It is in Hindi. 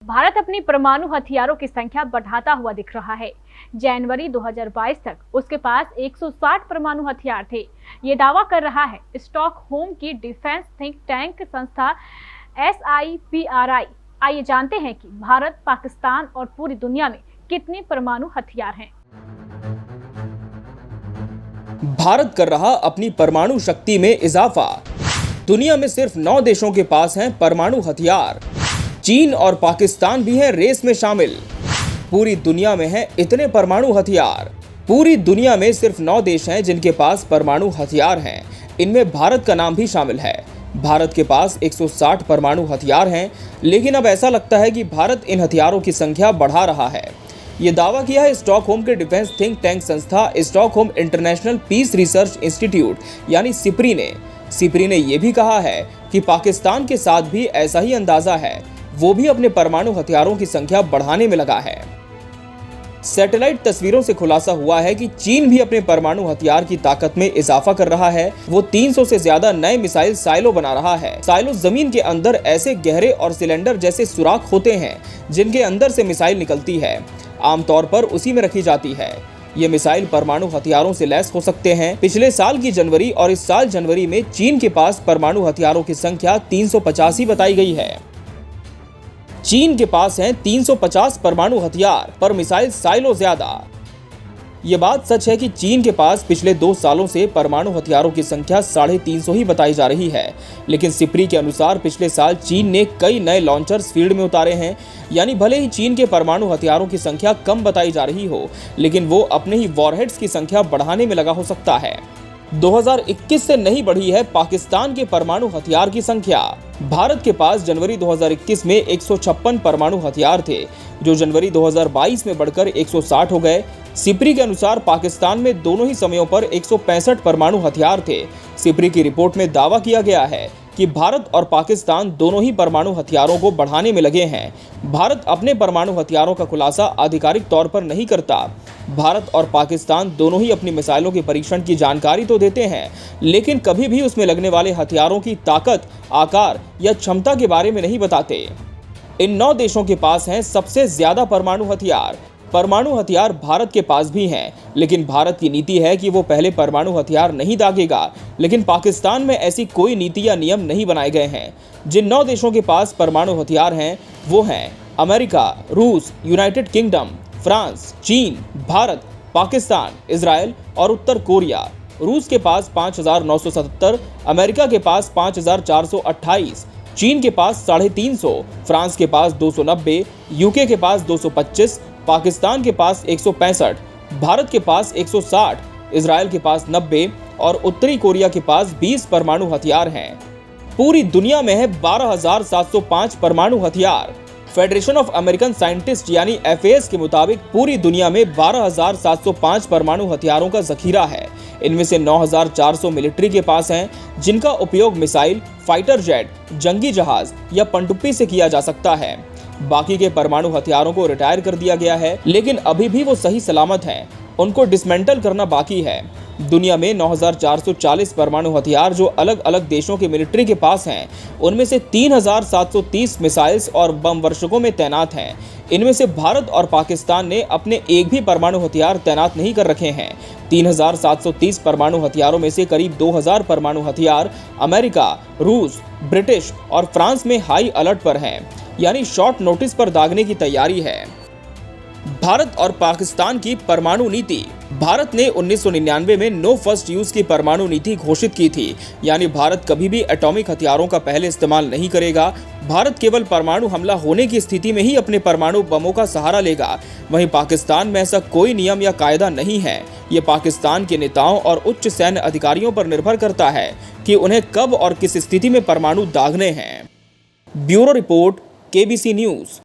भारत अपनी परमाणु हथियारों की संख्या बढ़ाता हुआ दिख रहा है। जनवरी 2022 तक उसके पास 160 परमाणु हथियार थे। ये दावा कर रहा है स्टॉकहोम की डिफेंस थिंक टैंक संस्था SIPRI। आइए जानते हैं कि भारत, पाकिस्तान और पूरी दुनिया में कितने परमाणु हथियार हैं। भारत कर रहा अपनी परमाणु शक्ति में इजाफा। दुनिया में सिर्फ 9 देशों के पास हैं परमाणु हथियार। चीन और पाकिस्तान भी हैं रेस में शामिल। पूरी दुनिया में हैं इतने परमाणु हथियार। पूरी दुनिया में सिर्फ 9 देश हैं जिनके पास परमाणु हथियार हैं। इनमें भारत का नाम भी शामिल है। भारत के पास 160 परमाणु हथियार हैं, लेकिन अब ऐसा लगता है कि भारत इन हथियारों की संख्या बढ़ा रहा है। ये दावा किया है स्टॉकहोम के डिफेंस थिंक टैंक संस्था Stockholm International Peace Research Institute यानी सिप्री ने। सिप्री ने यह भी कहा है कि पाकिस्तान के साथ भी ऐसा ही अंदाजा है। वो भी अपने परमाणु हथियारों की संख्या बढ़ाने में लगा है। सैटेलाइट तस्वीरों से खुलासा हुआ है कि चीन भी अपने परमाणु हथियार की ताकत में इजाफा कर रहा है। वो 300 से ज्यादा नए मिसाइल साइलो बना रहा है। साइलो जमीन के अंदर ऐसे गहरे और सिलेंडर जैसे सुराख होते हैं जिनके अंदर से मिसाइल निकलती है। आमतौर पर उसी में रखी जाती है। ये मिसाइल परमाणु हथियारों से लैस हो सकते हैं। पिछले साल की जनवरी और इस साल जनवरी में चीन के पास परमाणु हथियारों की संख्या 385 बताई गई है। चीन के पास हैं 350 परमाणु हथियार पर मिसाइल साइलो ज्यादा। ये बात सच है कि चीन के पास पिछले 2 सालों से परमाणु हथियारों की संख्या 350 ही बताई जा रही है। लेकिन सिप्री के अनुसार पिछले साल चीन ने कई नए लॉन्चर्स फील्ड में उतारे हैं। यानी भले ही चीन के परमाणु हथियारों की संख्या कम बताई जा रही हो, लेकिन वो अपने ही वॉरहेड्स की संख्या बढ़ाने में लगा हो सकता है। 2021 से नहीं बढ़ी है पाकिस्तान के परमाणु हथियार की संख्या। भारत के पास जनवरी 2021 में 156 परमाणु हथियार थे, जो जनवरी 2022 में बढ़कर 160 हो गए। सिप्री के अनुसार पाकिस्तान में दोनों ही समयों पर 165 परमाणु हथियार थे। सिप्री की रिपोर्ट में दावा किया गया है कि भारत और पाकिस्तान दोनों ही परमाणु हथियारों को बढ़ाने में लगे हैं। भारत अपने परमाणु हथियारों का खुलासा आधिकारिक तौर पर नहीं करता। भारत और पाकिस्तान दोनों ही अपनी मिसाइलों के परीक्षण की जानकारी तो देते हैं, लेकिन कभी भी उसमें लगने वाले हथियारों की ताकत, आकार या क्षमता के बारे में नहीं बताते। इन 9 देशों के पास हैं सबसे ज्यादा परमाणु हथियार। परमाणु हथियार भारत के पास भी हैं, लेकिन भारत की नीति है कि वो पहले परमाणु हथियार नहीं दागेगा। लेकिन पाकिस्तान में ऐसी कोई नीति या नियम नहीं बनाए गए हैं। जिन 9 देशों के पास परमाणु हथियार हैं वो हैं अमेरिका, रूस, यूनाइटेड किंगडम, फ्रांस, चीन, भारत, पाकिस्तान, इजराइल और उत्तर कोरिया। रूस के पास 5,977, अमेरिका के पास 5,428, चीन के पास 350, फ्रांस के पास 290, यूके के पास 225, पाकिस्तान के पास 165, भारत के पास 160, इजराइल के पास 90 और उत्तरी कोरिया के पास 20 परमाणु हथियार हैं। पूरी दुनिया में है 12,705 परमाणु हथियार। फेडरेशन ऑफ अमेरिकन साइंटिस्ट यानी FAS के मुताबिक पूरी दुनिया में 12,705 परमाणु हथियारों का जखीरा है। इनमें से 9,400 मिलिट्री के पास हैं, जिनका उपयोग मिसाइल, फाइटर जेट, जंगी जहाज या पनडुब्बी से किया जा सकता है। बाकी के परमाणु हथियारों को रिटायर कर दिया गया है, लेकिन अभी भी वो सही सलामत हैं। उनको डिसमेंटल करना बाकी है। दुनिया में 9,440 परमाणु हथियार जो अलग अलग देशों के मिलिट्री के पास हैं, उनमें से 3,730 मिसाइल्स और बम वर्षकों में तैनात हैं। इनमें से भारत और पाकिस्तान ने अपने एक भी परमाणु हथियार तैनात नहीं कर रखे हैं। 3,730 परमाणु हथियारों में से करीब 2,000 परमाणु हथियार अमेरिका, रूस, ब्रिटिश और फ्रांस में हाई अलर्ट पर हैं, यानी शॉर्ट नोटिस पर दागने की तैयारी है। भारत और पाकिस्तान की परमाणु नीति। भारत ने 1999 में नो फर्स्ट यूज की परमाणु नीति घोषित की थी, यानी भारत कभी भी एटॉमिक हथियारों का पहले इस्तेमाल नहीं करेगा। भारत केवल परमाणु हमला होने की स्थिति में ही अपने परमाणु बमों का सहारा लेगा। वहीं पाकिस्तान में ऐसा कोई नियम या कायदा नहीं है। ये पाकिस्तान के नेताओं और उच्च सैन्य अधिकारियों पर निर्भर करता है कि उन्हें कब और किस स्थिति में परमाणु दागने हैं। Bureau report, KBC news.